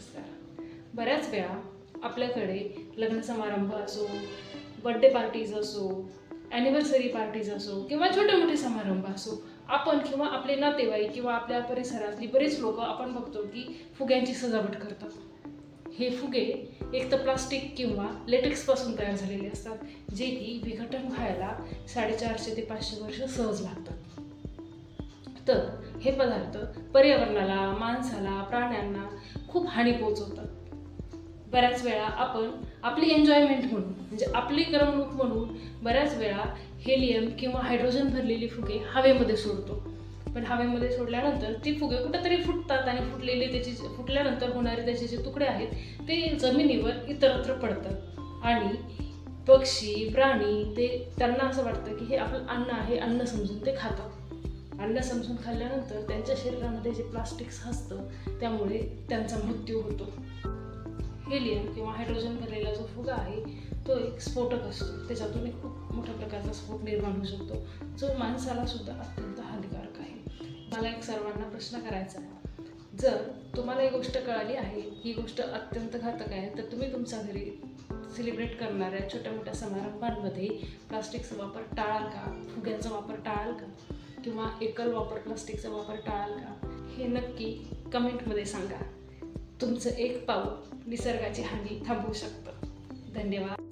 नमस्कार. बऱ्याच वेळा आपल्याकडे लग्न समारंभ असो, बर्थडे पार्टीज असो, ॲनिव्हर्सरी पार्टीज असो किंवा छोटे मोठे समारंभ असो, आपण किंवा आपले नातेवाईक किंवा आपल्या परिसरातली बरेच लोक आपण बघतो की फुग्यांची सजावट करतात. हे फुगे एक तर प्लास्टिक किंवा लेटेक्सपासून तयार झालेले असतात, जे की विघटन व्हायला 450 ते 500 वर्ष सहज लागतात. तर हे पदार्थ पर्यावरणाला, माणसाला, प्राण्यांना खूप हानी पोहोचवतात. बऱ्याच वेळा आपण आपली एन्जॉयमेंट म्हणून म्हणजे आपली करमणूक म्हणून बऱ्याच वेळा हेलियम किंवा हायड्रोजन भरलेली फुगे हवेमध्ये सोडतो. पण हवेमध्ये सोडल्यानंतर ती फुगे कुठेतरी फुटतात आणि फुटल्यानंतर होणारे त्याचे जे तुकडे आहेत ते जमिनीवर इतरत्र पडतात आणि पक्षी, प्राणी त्यांना असं वाटतं की हे आपलं अन्न आहे, अन्न समजून ते खातात. अन्न समजून खाल्ल्यानंतर त्यांच्या शरीरामध्ये जे प्लास्टिक साचतं त्यामुळे त्यांचा मृत्यू होतो. हेलियम किंवा हायड्रोजन भरलेला जो फुगा आहे तो एक स्फोटक असतो. त्याच्यातून एक खूप मोठ्या प्रकारचा स्फोट निर्माण होऊ शकतो, जो माणसाला सुद्धा अत्यंत हानिकारक आहे. मला एक सर्वांना प्रश्न करायचा आहे, जर तुम्हाला ही गोष्ट कळाली आहे, ही गोष्ट अत्यंत घातक आहे, तर तुम्ही तुमच्या घरी सेलिब्रेट करणाऱ्या छोट्या मोठ्या समारंभांमध्ये प्लास्टिकचा वापर टाळाल का? फुग्यांचा वापर टाळाल का? किंवा एकल वापर प्लास्टिकचा वापर टाळाल का? हे नक्की कमेंटमध्ये सांगा. तुमचं एक पाऊल निसर्गाची हानी थांबवू शकतं. धन्यवाद.